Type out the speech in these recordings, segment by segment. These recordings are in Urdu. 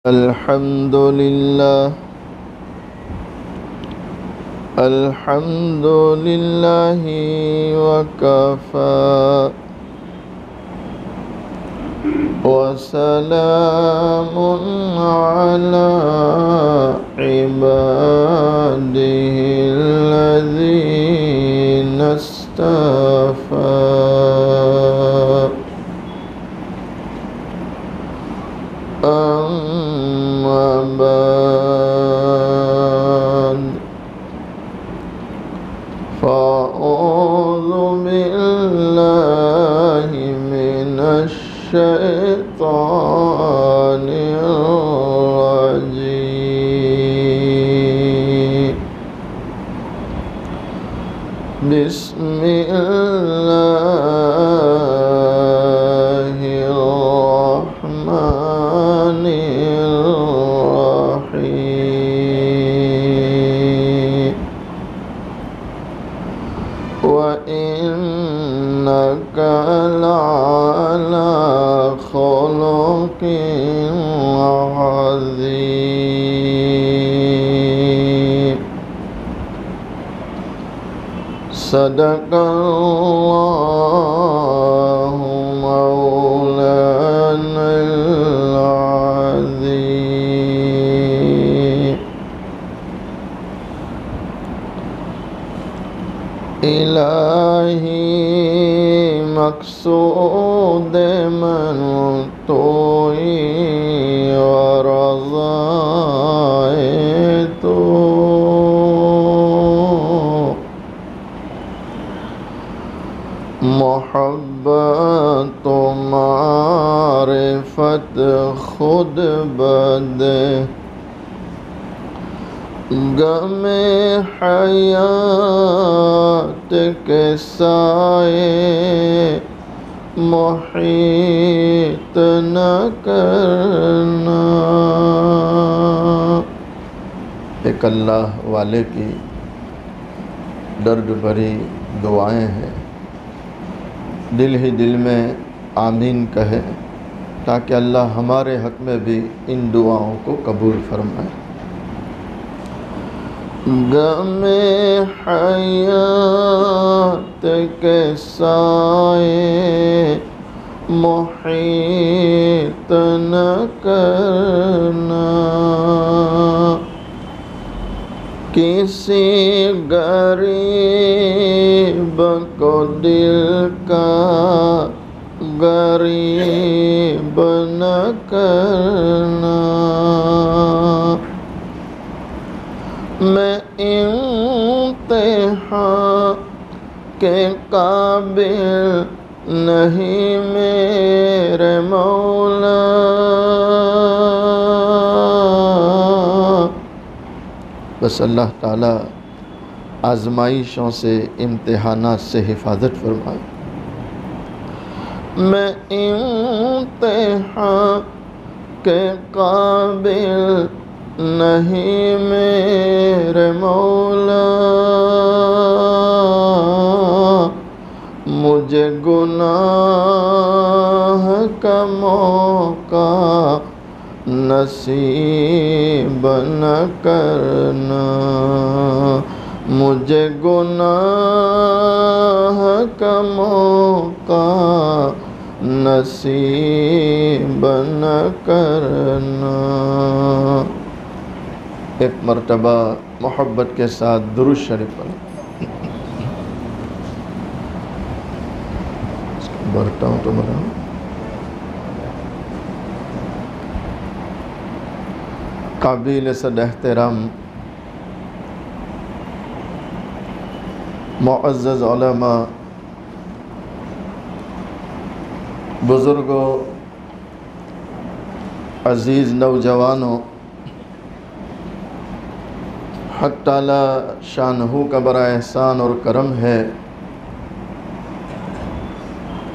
الحمد لله وكفى وسلام على عباده الذين اصطفى أما بعد فأعوذ بالله من الشيطان الرجيم بسم الله الرحمن الرحيم وإنك لعلى خلق عظيم صدق الله مولانا العظيم الہی مقصود من توئی ورضائے تو محبت و معرفت خود بدے غم حیات کے سائے محیط نہ کرنا۔ ایک اللہ والے کی درد بھری دعائیں ہیں، دل ہی دل میں آمین کہے تاکہ اللہ ہمارے حق میں بھی ان دعاؤں کو قبول فرمائے۔ غم حیات کے سائے محیط نہ کرنا، کسی غریب کو دل کا غریب نہ کرنا۔ میں امتحان کے قابل نہیں میرے مولا، بس اللہ تعالیٰ آزمائشوں سے، امتحانات سے حفاظت فرمائے۔ میں امتحان کے قابل نہیں میرے مولا، مجھے گناہ کا موقع نصیب نہ کرنا، مجھے گناہ کا موقع نصیب نہ کرنا۔ ایک مرتبہ محبت کے ساتھ درود شریف پڑھیں۔ بڑھتا ہوں تو بڑھا قابل صد احترام معزز علماء، بزرگوں، عزیز نوجوانوں، حق تعالی شانہ کا بڑا احسان اور کرم ہے،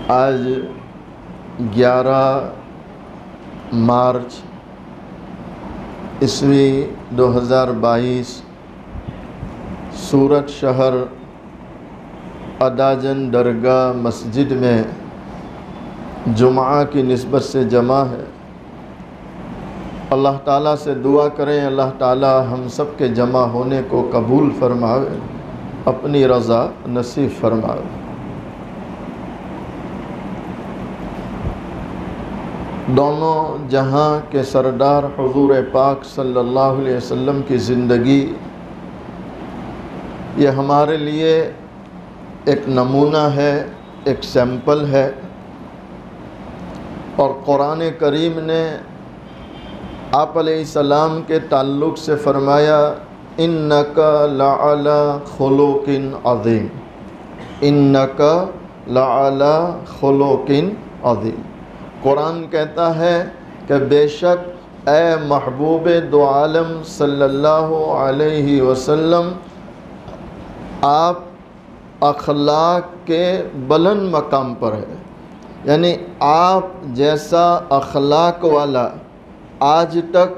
آج 11 مارچ عیسوی 2022 سورت شہر اداجن درگاہ مسجد میں جمعہ کی نسبت سے جمع ہے۔ اللہ تعالیٰ سے دعا کریں اللہ تعالیٰ ہم سب کے جمع ہونے کو قبول فرماوے، اپنی رضا نصیب فرماوے۔ دونوں جہاں کے سردار حضور پاک صلی اللہ علیہ وسلم کی زندگی یہ ہمارے لیے ایک نمونہ ہے، ایک سیمپل ہے، اور قرآن کریم نے آپ علیہ السلام کے تعلق سے فرمایا اِنَّكَ لَعَلَىٰ خُلُقٍ عَظِيمٍ، اِنَّكَ لَعَلَىٰ خُلُقٍ عَظِيمٍ۔ قرآن کہتا ہے کہ بے شک اے محبوب دو عالم صلی اللہ علیہ وسلم آپ اخلاق کے بلند مقام پر ہے، یعنی آپ جیسا اخلاق والا آج تک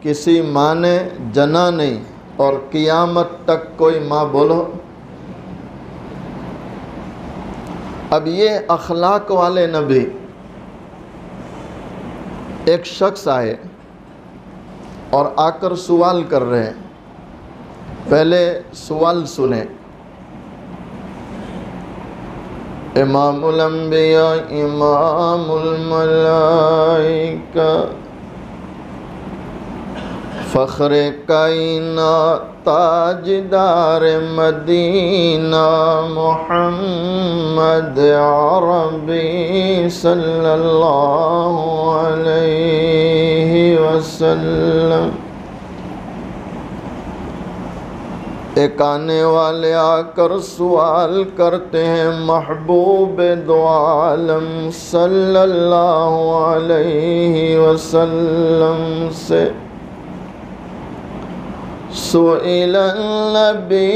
کسی ماں نے جنا نہیں، اور قیامت تک کوئی ماں بولو۔ اب یہ اخلاق والے نبی، ایک شخص آئے اور آ کر سوال کر رہے ہیں، پہلے سوال سنیں۔ امام الانبیاء امام الملائکہ فخر کائنات تاجدار مدینہ محمد عربی صلی اللہ علیہ وسلم۔ ایک آنے والے آ کر سوال کرتے ہیں محبوب دو عالم صلی اللہ علیہ وسلم سے، سئل النبی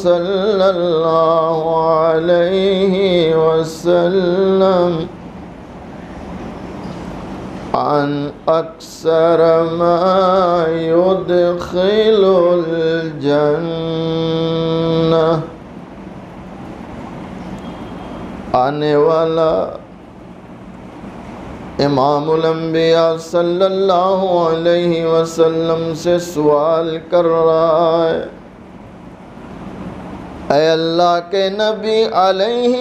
صلی اللہ علیہ وسلم عن اکثر ما يدخل الجنہ، آنے والا امام الانبیاء صلی اللہ علیہ وسلم سے سوال کر رہا ہے، اے اللہ کے نبی علیہ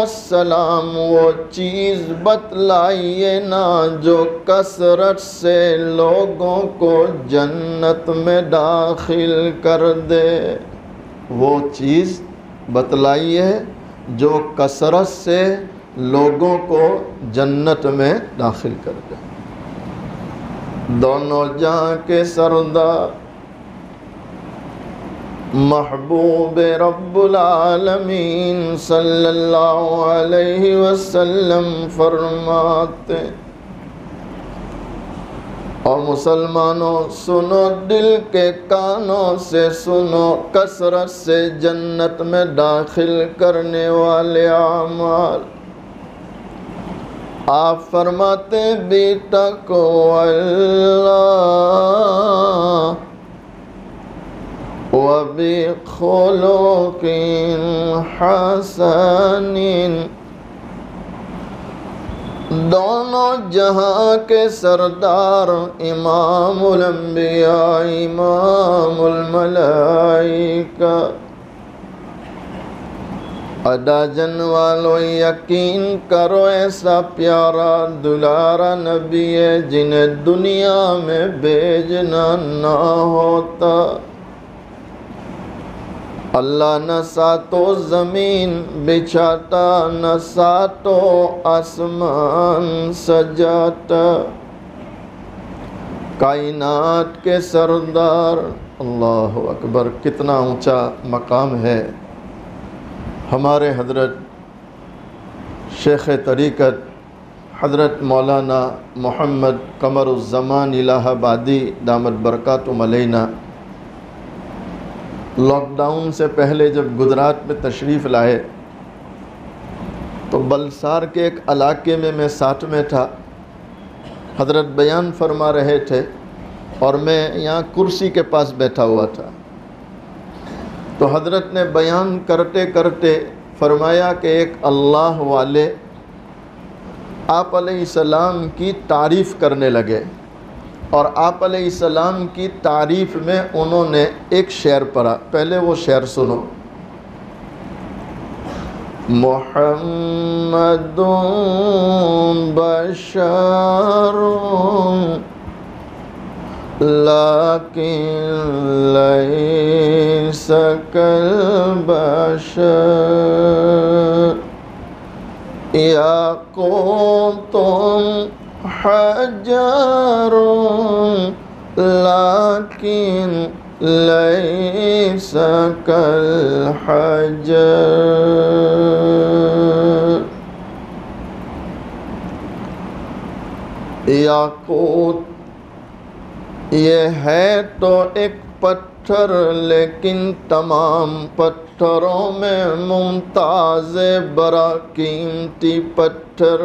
السلام وہ چیز بتلائیے نا جو کثرت سے لوگوں کو جنت میں داخل کر دے، وہ چیز بتلائیے جو کثرت سے لوگوں کو جنت میں داخل کر دے۔ دونوں جہاں کے سردار محبوب رب العالمین صلی اللہ علیہ وسلم فرماتے، اور مسلمانوں سنو، دل کے کانوں سے سنو، کثرت سے جنت میں داخل کرنے والے اعمال۔ آپ فرماتے بِتَقْوَى اللَّهِ وَبِخُلُقٍ حَسَنٍ۔ دونوں جہاں کے سردار امام الانبیاء امام الملائکہ، ادا جن والو یقین کرو ایسا پیارا دلارا نبی ہے جنہیں دنیا میں بھیجنا نہ ہوتا، اللہ نہ ساتو زمین بچھاتا نہ ساتو آسمان سجاتا، کائنات کے سردار۔ اللہ اکبر، کتنا اونچا مقام ہے۔ ہمارے حضرت شیخ طریقت حضرت مولانا محمد قمر الزمان الہ آبادی دامت برکاتہم علینا لاک ڈاؤن سے پہلے جب گجرات میں تشریف لائے تو بلسار کے ایک علاقے میں ساتھ میں تھا، حضرت بیان فرما رہے تھے اور میں یہاں کرسی کے پاس بیٹھا ہوا تھا، تو حضرت نے بیان کرتے کرتے فرمایا کہ ایک اللہ والے آپ علیہ السلام کی تعریف کرنے لگے، اور آپ علیہ السلام کی تعریف میں انہوں نے ایک شعر پڑھا، پہلے وہ شعر سنو۔ محمد بشر لیکن لیس کالبشر یاقوت حجر لیکن لیس کالحجر۔ یاقوت یہ ہے تو ایک پتھر، لیکن تمام پتھروں میں ممتاز بڑا قیمتی پتھر۔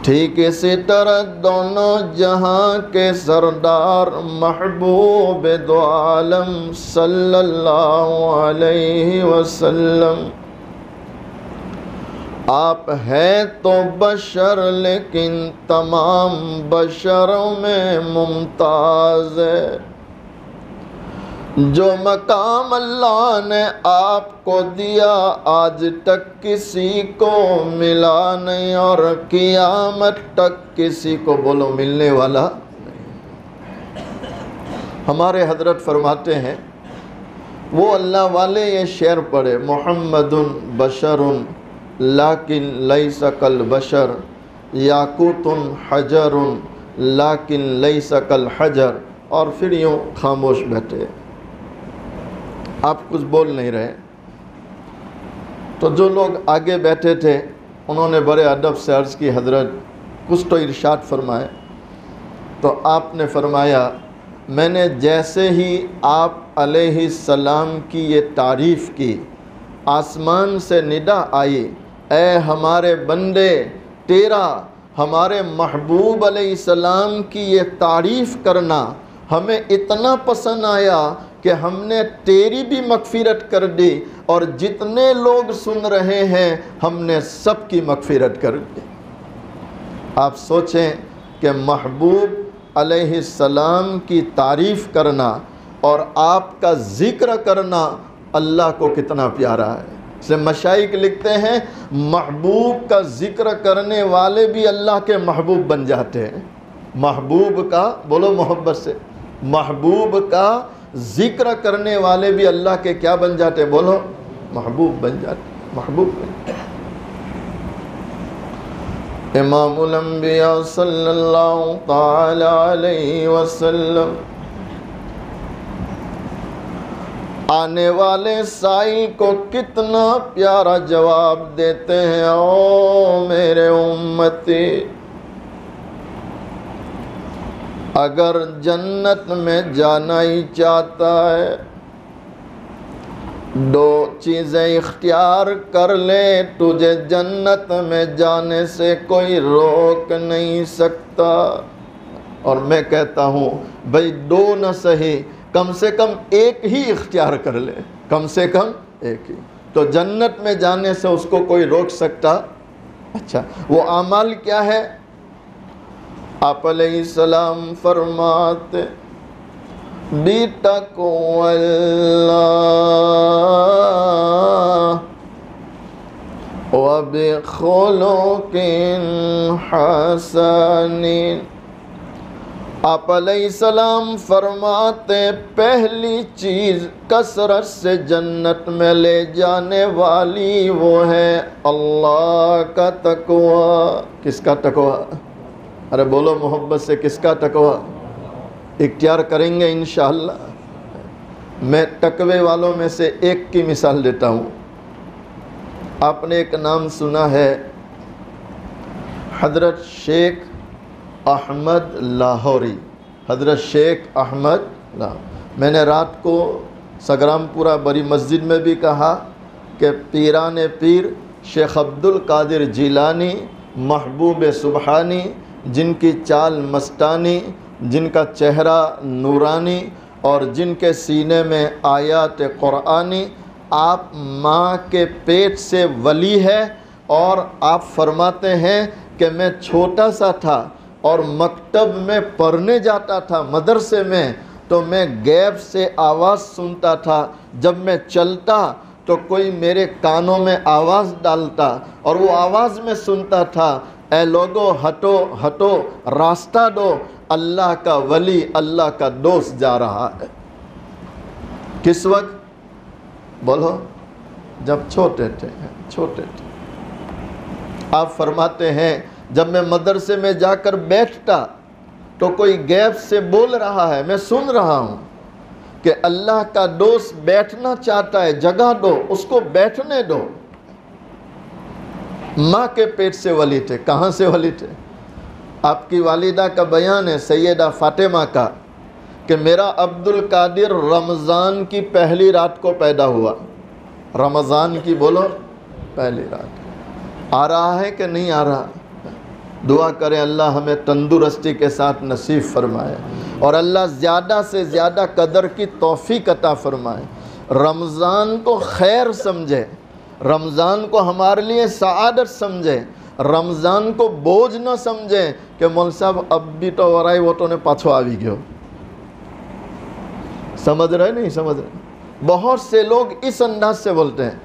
ٹھیک اسی طرح دونوں جہاں کے سردار محبوب دو عالم صلی اللہ علیہ وسلم، آپ ہیں تو بشر لیکن تمام بشروں میں ممتاز ہے۔ جو مقام اللہ نے آپ کو دیا آج تک کسی کو ملا نہیں، اور قیامت تک کسی کو بولو ملنے والا نہیں۔ ہمارے حضرت فرماتے ہیں وہ اللہ والے یہ شعر پڑھے، محمد بشر لیکن لیس کالبشر یاقوت حجر لیکن لیس کالحجر، اور پھر یوں خاموش بیٹھے، آپ کچھ بول نہیں رہے۔ تو جو لوگ آگے بیٹھے تھے انہوں نے بڑے ادب سے عرض کی، حضرت کچھ تو ارشاد فرمائے۔ تو آپ نے فرمایا میں نے جیسے ہی آپ علیہ السلام کی یہ تعریف کی، آسمان سے ندا آئی، اے ہمارے بندے، تیرا ہمارے محبوب علیہ السلام کی یہ تعریف کرنا ہمیں اتنا پسند آیا کہ ہم نے تیری بھی مغفرت کر دی، اور جتنے لوگ سن رہے ہیں ہم نے سب کی مغفرت کر دی۔ آپ سوچیں کہ محبوب علیہ السلام کی تعریف کرنا اور آپ کا ذکر کرنا اللہ کو کتنا پیارا ہے۔ سے مشائخ لکھتے ہیں محبوب کا ذکر کرنے والے بھی اللہ کے محبوب بن جاتے ہیں۔ محبوب کا، بولو محبت سے، محبوب کا ذکر کرنے والے بھی اللہ کے کیا بن جاتے ہیں؟ بولو محبوب بن جاتے، محبوب بن جاتے۔ امام الانبیاء صلی اللہ تعالی علیہ وسلم آنے والے سائل کو کتنا پیارا جواب دیتے ہیں، او میرے امتی، اگر جنت میں جانا ہی چاہتا ہے دو چیزیں اختیار کر لے، تجھے جنت میں جانے سے کوئی روک نہیں سکتا۔ اور میں کہتا ہوں بھئی دو نہ صحیح، کم سے کم ایک ہی اختیار کر لے، کم سے کم ایک ہی، تو جنت میں جانے سے اس کو کوئی روک سکتا۔ اچھا وہ اعمال کیا ہے؟ آپ علیہ السلام فرماتے بِتَقْوَى اللَّهِ وَبِخُلُقٍ حَسَنٍ۔ آپ علیہ السلام فرماتے پہلی چیز کثرت سے جنت میں لے جانے والی وہ ہے اللہ کا تقوی۔ کس کا تقوی؟ ارے بولو محبت سے، کس کا تقوی؟ اختیار کریں گے انشاءاللہ۔ میں تقوی والوں میں سے ایک کی مثال دیتا ہوں۔ آپ نے ایک نام سنا ہے، حضرت شیخ احمد لاہوری، حضرت شیخ احمد لاہوری۔ میں نے رات کو سگرام پورہ بڑی مسجد میں بھی کہا کہ پیران پیر شیخ عبد القادر جیلانی محبوب سبحانی، جن کی چال مستانی، جن کا چہرہ نورانی، اور جن کے سینے میں آیات قرآنی، آپ ماں کے پیٹ سے ولی ہے، اور آپ فرماتے ہیں کہ میں چھوٹا سا تھا اور مکتب میں پڑھنے جاتا تھا مدرسے میں تو میں غیب سے آواز سنتا تھا، جب میں چلتا تو کوئی میرے کانوں میں آواز ڈالتا اور وہ آواز میں سنتا تھا، اے لوگو ہٹو ہٹو راستہ دو، اللہ کا ولی اللہ کا دوست جا رہا ہے۔ کس وقت؟ بولو، جب چھوٹے تھے۔ آپ فرماتے ہیں جب میں مدرسے میں جا کر بیٹھتا تو کوئی غیب سے بول رہا ہے، میں سن رہا ہوں کہ اللہ کا دوست بیٹھنا چاہتا ہے، جگہ دو اس کو، بیٹھنے دو۔ ماں کے پیٹ سے ولی تھے۔ کہاں سے ولی تھے؟ آپ کی والدہ کا بیان ہے، سیدہ فاطمہ کا، کہ میرا عبد القادر رمضان کی پہلی رات کو پیدا ہوا۔ رمضان کی بولو پہلی رات۔ آ رہا ہے کہ نہیں آ رہا؟ دعا کریں اللہ ہمیں تندرستی کے ساتھ نصیب فرمائے اور اللہ زیادہ سے زیادہ قدر کی توفیق عطا فرمائے۔ رمضان کو خیر سمجھے، رمضان کو ہمارے لیے سعادت سمجھے، رمضان کو بوجھ نہ سمجھے کہ مول صاحب اب بھی تو ورائی ووٹوں نے پاچھو آوی گئے۔ سمجھ رہے نہیں سمجھ رہے؟ بہت سے لوگ اس انداز سے بولتے ہیں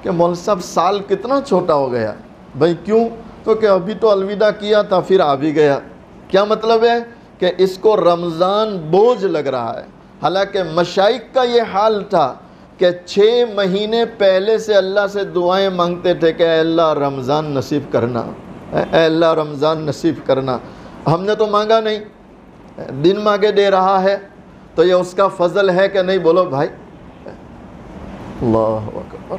کہ مول صاحب سال کتنا چھوٹا ہو گیا۔ بھائی کیوں؟ تو کہ ابھی تو الوداع کیا تھا پھر آ بھی گیا۔ کیا مطلب ہے؟ کہ اس کو رمضان بوجھ لگ رہا ہے۔ حالانکہ مشائخ کا یہ حال تھا کہ 6 مہینے پہلے سے اللہ سے دعائیں مانگتے تھے کہ اے اللہ رمضان نصیب کرنا، اے اللہ رمضان نصیب کرنا۔ ہم نے تو مانگا نہیں، دن مانگے دے رہا ہے، تو یہ اس کا فضل ہے کہ نہیں؟ بولو بھائی۔ اللہ اکبر۔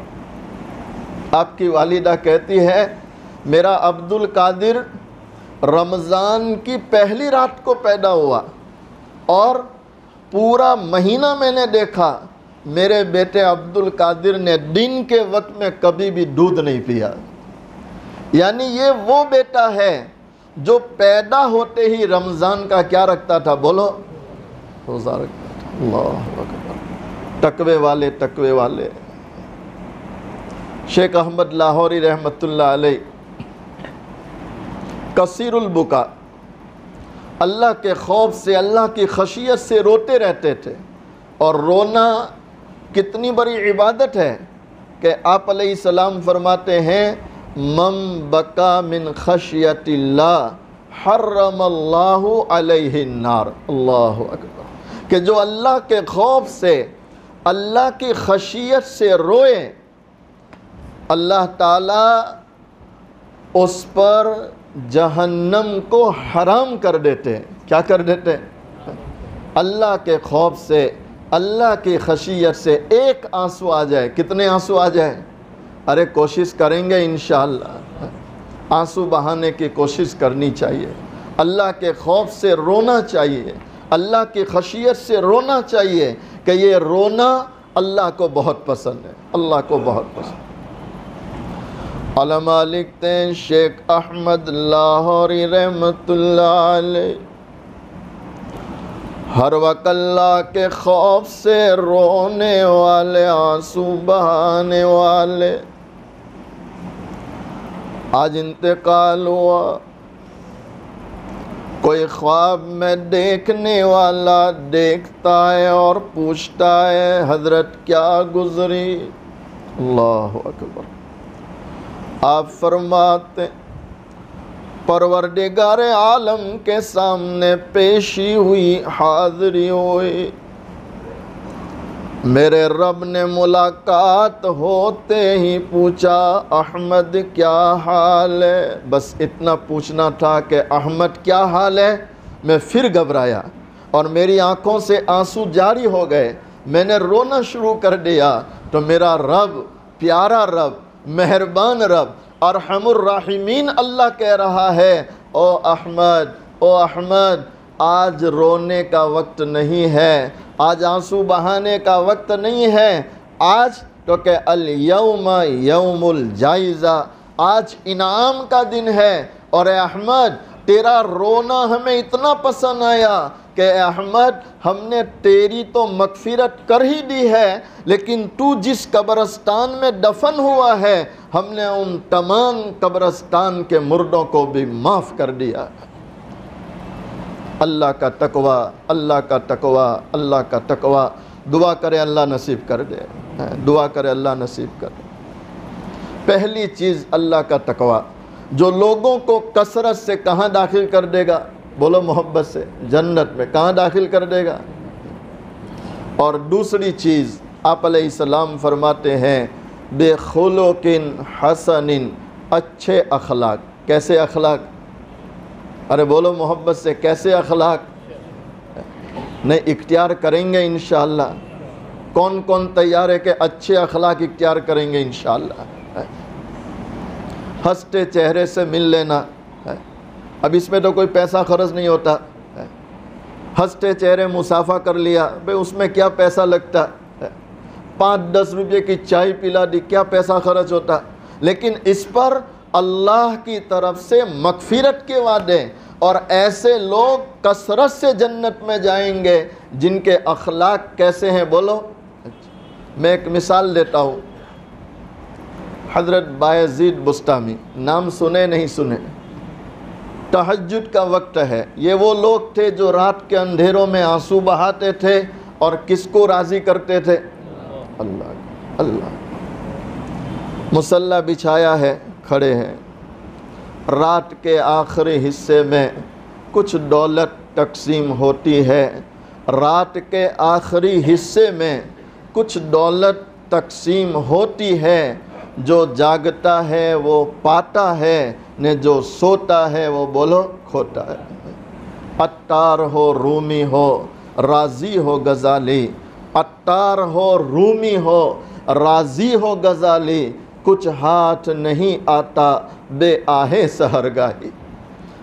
آپ کی والدہ کہتی ہے میرا عبد القادر رمضان کی پہلی رات کو پیدا ہوا اور پورا مہینہ میں نے دیکھا میرے بیٹے عبد القادر نے دن کے وقت میں کبھی بھی دودھ نہیں پیا۔ یعنی یہ وہ بیٹا ہے جو پیدا ہوتے ہی رمضان کا کیا رکھتا تھا؟ بولو، روزہ رکھتا تھا۔ اللہ اکبر۔ تقوی والے، تقوی والے۔ شیخ احمد لاہوری رحمۃ اللہ علیہ کثیر البکا، اللہ کے خوف سے، اللہ کی خشیت سے روتے رہتے تھے۔ اور رونا کتنی بڑی عبادت ہے کہ آپ علیہ السلام فرماتے ہیں من بکا من خشیت اللہ حرم اللہ علیہ النار۔ اللہ اکبر۔ کہ جو اللہ کے خوف سے، اللہ کی خشیت سے روئے، اللہ تعالیٰ اس پر جہنم کو حرام کر دیتے ہیں۔ کیا کر دیتے ہیں؟ اللہ کے خوف سے، اللہ کی خشیت سے ایک آنسو آ جائے، کتنے آنسو آ جائے؟ ارے کوشش کریں گے انشاءاللہ، آنسو بہانے کی کوشش کرنی چاہیے۔ اللہ کے خوف سے رونا چاہیے، اللہ کی خشیت سے رونا چاہیے کہ یہ رونا اللہ کو بہت پسند ہے، اللہ کو بہت پسند۔ علماء لکھتے ہیں شیخ احمد لاہوری رحمۃ اللہ علیہ ہر وقت اللہ کے خوف سے رونے والے، آنسو بہانے والے۔ آج انتقال ہوا، کوئی خواب میں دیکھنے والا دیکھتا ہے اور پوچھتا ہے حضرت کیا گزری؟ اللہ اکبر۔ آپ فرماتے پروردگار عالم کے سامنے پیشی ہوئی، حاضری ہوئی، میرے رب نے ملاقات ہوتے ہی پوچھا احمد کیا حال ہے؟ بس اتنا پوچھنا تھا کہ احمد کیا حال ہے؟ میں پھر گھبرایا اور میری آنکھوں سے آنسو جاری ہو گئے، میں نے رونا شروع کر دیا تو میرا رب، پیارا رب، مہربان رب، ارحم الراحمین اللہ کہہ رہا ہے او احمد، او احمد، آج رونے کا وقت نہیں ہے، آج آنسو بہانے کا وقت نہیں ہے، آج تو کہ الیوم یوم الجائزہ، آج انعام کا دن ہے۔ اور اے احمد تیرا رونا ہمیں اتنا پسند آیا کہ اے احمد ہم نے تیری تو مغفرت کر ہی دی ہے، لیکن تو جس قبرستان میں دفن ہوا ہے ہم نے ان تمام قبرستان کے مردوں کو بھی معاف کر دیا۔ اللہ کا تقوی، اللہ کا تقوی، اللہ کا تقوی. دعا کرے اللہ نصیب کر دے، دعا کرے اللہ نصیب کر دے. پہلی چیز اللہ کا تقوی، جو لوگوں کو کثرت سے کہاں داخل کر دے گا؟ بولو محبت سے، جنت میں. کہاں داخل کر دے گا؟ اور دوسری چیز آپ علیہ السلام فرماتے ہیں بے خلق حسن، اچھے اخلاق. کیسے اخلاق؟ ارے بولو محبت سے، کیسے اخلاق؟ نہیں اختیار کریں گے انشاءاللہ. کون کون تیار ہے کہ اچھے اخلاق اختیار کریں گے انشاءاللہ؟ ہنستے چہرے سے مل لینا. اب اس میں تو کوئی پیسہ خرچ نہیں ہوتا. ہنستے چہرے مصافحہ کر لیا، بھئی اس میں کیا پیسہ لگتا؟ 5-10 روپے کی چائے پلا دی، کیا پیسہ خرچ ہوتا؟ لیکن اس پر اللہ کی طرف سے مغفرت کے وعدے، اور ایسے لوگ کثرت سے جنت میں جائیں گے جن کے اخلاق کیسے ہیں؟ بولو. میں ایک مثال دیتا ہوں. حضرت بایزید بسطامی، نام سنے نہیں سنے؟ تہجد کا وقت ہے. یہ وہ لوگ تھے جو رات کے اندھیروں میں آنسو بہاتے تھے اور کس کو راضی کرتے تھے؟ اللہ. اللہ. مصلی بچھایا ہے، کھڑے ہیں. رات کے آخری حصے میں کچھ دولت تقسیم ہوتی ہے. رات کے آخری حصے میں کچھ دولت تقسیم ہوتی ہے. جو جاگتا ہے وہ پاتا ہے، نے جو سوتا ہے وہ بولو کھوتا ہے. عطار ہو رومی ہو راضی ہو غزالی، عطار ہو رومی ہو راضی ہو غزالی، کچھ ہاتھ نہیں آتا بے آہے سحرگاہی.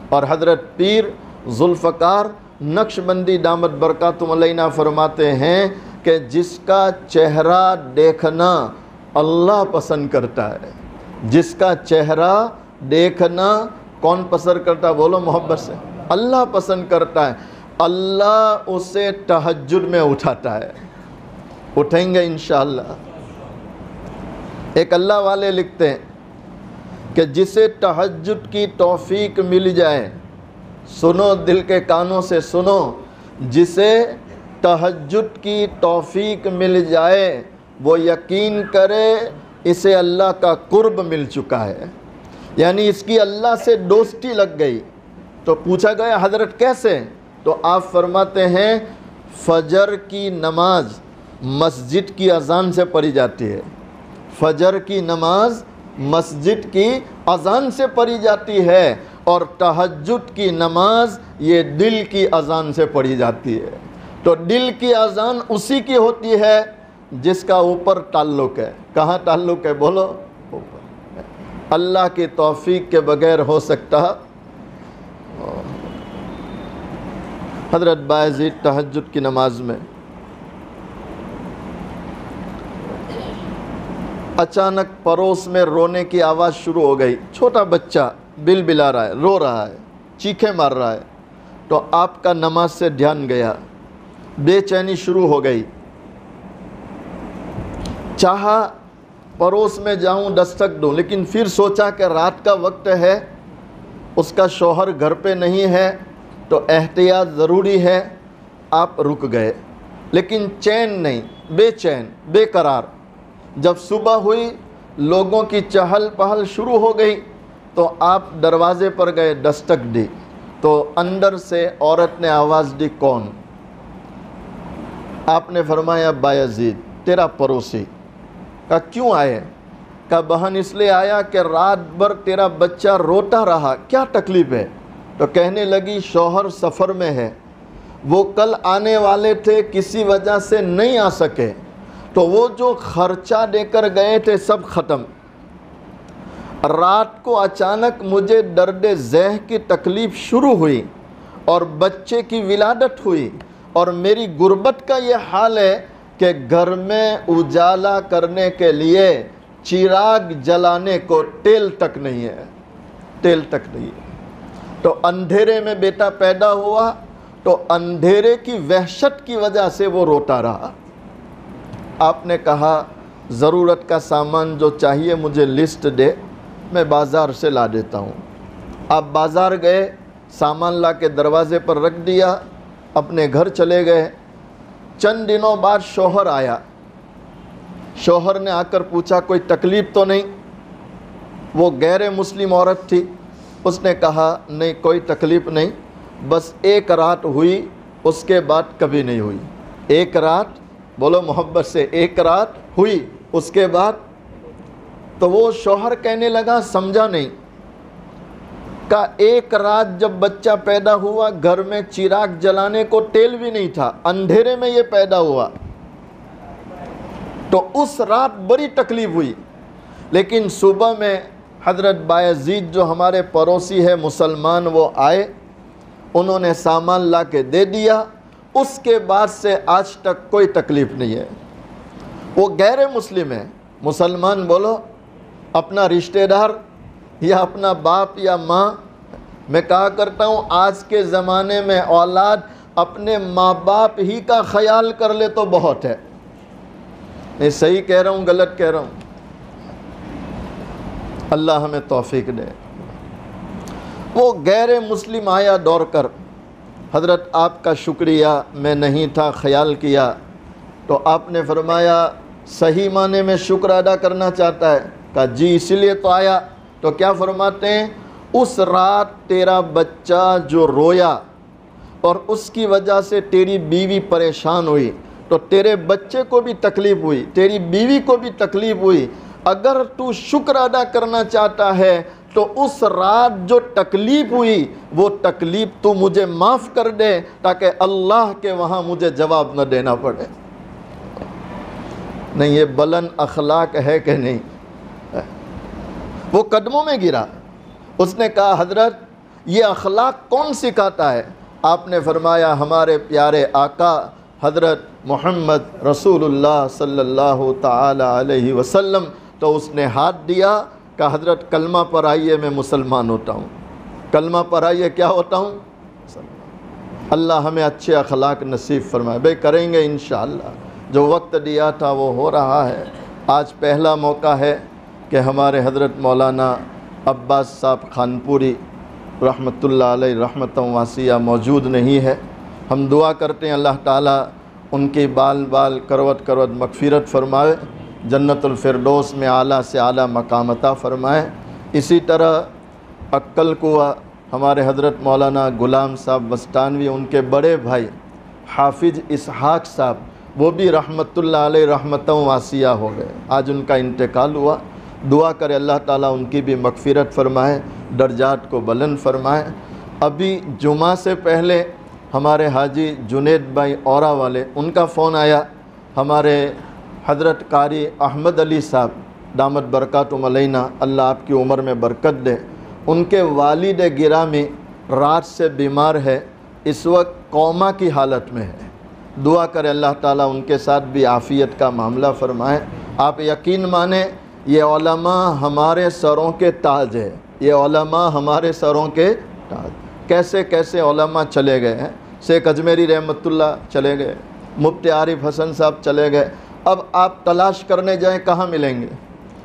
اور حضرت پیر ذوالفقار نقشبندی دامت برکاتہم علینا فرماتے ہیں کہ جس کا چہرہ دیکھنا اللہ پسند کرتا ہے. جس کا چہرہ دیکھنا کون پسند کرتا ہے؟ بولو محبت سے. اللہ پسند کرتا ہے. اللہ اسے تہجد میں اٹھاتا ہے. اٹھیں گے انشاءاللہ. ایک اللہ والے لکھتے ہیں کہ جسے تہجد کی توفیق مل جائے، سنو دل کے کانوں سے سنو، جسے تہجد کی توفیق مل جائے وہ یقین کرے اسے اللہ کا قرب مل چکا ہے. یعنی اس کی اللہ سے دوستی لگ گئی. تو پوچھا گیا حضرت کیسے؟ تو آپ فرماتے ہیں فجر کی نماز مسجد کی اذان سے پڑھی جاتی ہے. فجر کی نماز مسجد کی اذان سے پڑھی جاتی ہے، اور تہجد کی نماز یہ دل کی اذان سے پڑھی جاتی ہے. تو دل کی اذان اسی کی ہوتی ہے جس کا اوپر تعلق ہے. کہاں تعلق ہے؟ بولو اوپر. اللہ کی توفیق کے بغیر ہو سکتا؟ حضرت بایزید تہجد کی نماز میں اچانک پڑوس میں رونے کی آواز شروع ہو گئی. چھوٹا بچہ بل بلا رہا ہے، رو رہا ہے، چیخیں مار رہا ہے. تو آپ کا نماز سے دھیان گیا، بے چینی شروع ہو گئی. چاہا پڑوس میں جاؤں دستک دوں، لیکن پھر سوچا کہ رات کا وقت ہے، اس کا شوہر گھر پہ نہیں ہے تو احتیاط ضروری ہے. آپ رک گئے، لیکن چین نہیں، بے چین، بے قرار. جب صبح ہوئی، لوگوں کی چہل پہل شروع ہو گئی، تو آپ دروازے پر گئے، دستک دی. تو اندر سے عورت نے آواز دی، کون؟ آپ نے فرمایا بایزید، تیرا پڑوسی. کہا کیوں آئے؟ کہا بہن اس لیے آیا کہ رات بھر تیرا بچہ روتا رہا، کیا تکلیف ہے؟ تو کہنے لگی شوہر سفر میں ہے، وہ کل آنے والے تھے، کسی وجہ سے نہیں آ سکے، تو وہ جو خرچہ دے کر گئے تھے سب ختم. رات کو اچانک مجھے درد ذہ کی تکلیف شروع ہوئی اور بچے کی ولادت ہوئی، اور میری غربت کا یہ حال ہے کہ گھر میں اجالا کرنے کے لیے چراغ جلانے کو تیل تک نہیں ہے، تیل تک نہیں ہے. تو اندھیرے میں بیٹا پیدا ہوا، تو اندھیرے کی وحشت کی وجہ سے وہ روتا رہا. آپ نے کہا ضرورت کا سامان جو چاہیے مجھے لسٹ دے، میں بازار سے لا دیتا ہوں. آپ بازار گئے، سامان لا کے دروازے پر رکھ دیا، اپنے گھر چلے گئے۔ چند دنوں بعد شوہر آیا، شوہر نے آ کر پوچھا کوئی تکلیف تو نہیں؟ وہ غیر مسلم عورت تھی، اس نے کہا نہیں کوئی تکلیف نہیں، بس ایک رات ہوئی، اس کے بعد کبھی نہیں ہوئی۔ ایک رات، بولو محبت سے، ایک رات ہوئی، اس کے بعد؟ تو وہ شوہر کہنے لگا سمجھا نہیں۔ کہا ایک رات جب بچہ پیدا ہوا، گھر میں چراغ جلانے کو تیل بھی نہیں تھا، اندھیرے میں یہ پیدا ہوا، تو اس رات بڑی تکلیف ہوئی۔ لیکن صبح میں حضرت بایزید جو ہمارے پڑوسی ہے مسلمان، وہ آئے، انہوں نے سامان لا کے دے دیا، اس کے بعد سے آج تک کوئی تکلیف نہیں ہے۔ وہ غیر مسلم ہے، مسلمان بولو، اپنا رشتہ دار یا اپنا باپ یا ماں۔ میں کہا کرتا ہوں آج کے زمانے میں اولاد اپنے ماں باپ ہی کا خیال کر لے تو بہت ہے۔ میں صحیح کہہ رہا ہوں غلط کہہ رہا ہوں؟ اللہ ہمیں توفیق دے۔ وہ غیر مسلم آیا دوڑ کر، حضرت آپ کا شکریہ، میں نہیں تھا، خیال کیا۔ تو آپ نے فرمایا صحیح معنی میں شکر ادا کرنا چاہتا ہے؟ کہا جی اسی لیے تو آیا۔ تو کیا فرماتے ہیں؟ اس رات تیرا بچہ جو رویا اور اس کی وجہ سے تیری بیوی پریشان ہوئی، تو تیرے بچے کو بھی تکلیف ہوئی، تیری بیوی کو بھی تکلیف ہوئی۔ اگر تو شکر ادا کرنا چاہتا ہے تو اس رات جو تکلیف ہوئی وہ تکلیف تو مجھے معاف کر دے، تاکہ اللہ کے وہاں مجھے جواب نہ دینا پڑے۔ نہیں یہ بلند اخلاق ہے کہ نہیں؟ وہ قدموں میں گرا، اس نے کہا حضرت یہ اخلاق کون سکھاتا ہے؟ آپ نے فرمایا ہمارے پیارے آقا حضرت محمد رسول اللہ صلی اللہ تعالی علیہ وسلم۔ تو اس نے ہاتھ دیا، کہ حضرت کلمہ پر آئیے میں مسلمان ہوتا ہوں، کلمہ پر آئیے کیا ہوتا ہوں؟ اللہ ہمیں اچھے اخلاق نصیب فرمائے۔ بھئی کریں گے انشاءاللہ، جو وقت دیا تھا وہ ہو رہا ہے۔ آج پہلا موقع ہے کہ ہمارے حضرت مولانا عباس صاحب خانپوری رحمۃ اللہ علیہ رحمتاً واسعہ موجود نہیں ہے۔ ہم دعا کرتے ہیں اللہ تعالیٰ ان کی بال بال کروٹ کروٹ مغفرت فرمائے، جنت الفردوس میں اعلیٰ سے اعلیٰ مقام عطا فرمائے۔ اسی طرح عقل کوہ ہمارے حضرت مولانا غلام صاحب وستانوی، ان کے بڑے بھائی حافظ اسحاق صاحب، وہ بھی رحمت اللہ علیہ رحمتاً واسعہ ہو گئے، آج ان کا انتقال ہوا۔ دعا کرے اللہ تعالیٰ ان کی بھی مغفرت فرمائے، درجات کو بلند فرمائے۔ ابھی جمعہ سے پہلے ہمارے حاجی جنید بھائی اورا والے، ان کا فون آیا، ہمارے حضرت قاری احمد علی صاحب دامت برکاتہم علینا، اللہ آپ کی عمر میں برکت دے، ان کے والد گرامی رات سے بیمار ہے، اس وقت کوما کی حالت میں ہے۔ دعا کرے اللہ تعالیٰ ان کے ساتھ بھی عافیت کا معاملہ فرمائے۔ آپ یقین مانیں یہ علماء ہمارے سروں کے تاج ہے، یہ علماء ہمارے سروں کے تاج۔ کیسے کیسے علماء چلے گئے ہیں، شیخ اجمیری رحمۃ اللہ چلے گئے، مفتی عارف حسن صاحب چلے گئے۔ اب آپ تلاش کرنے جائیں کہاں ملیں گے؟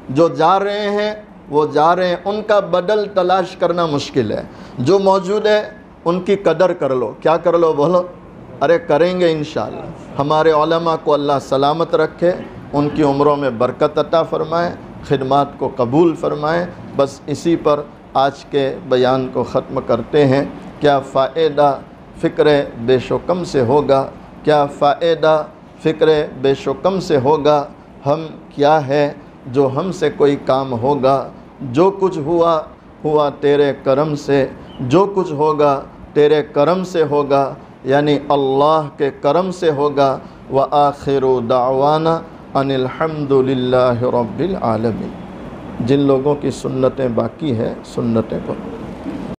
جو جا رہے ہیں وہ جا رہے ہیں، ان کا بدل تلاش کرنا مشکل ہے۔ جو موجود ہے ان کی قدر کر لو، کیا کر لو بولو؟ ارے کریں گے انشاءاللہ۔ ہمارے علماء کو اللہ سلامت رکھے، ان کی عمروں میں برکت عطا فرمائے، خدمات کو قبول فرمائے۔ بس اسی پر آج کے بیان کو ختم کرتے ہیں۔ کیا فائدہ فکر بے شکم سے ہوگا، کیا فائدہ فکر بے شکم سے ہوگا؟ ہم کیا ہے جو ہم سے کوئی کام ہوگا؟ جو کچھ ہوا ہوا تیرے کرم سے، جو کچھ ہوگا تیرے کرم سے ہوگا، یعنی اللہ کے کرم سے ہوگا۔ وآخر دعوانا ان الحمد للہ رب العالمین۔ جن لوگوں کی سنتیں باقی ہے سنتیں کو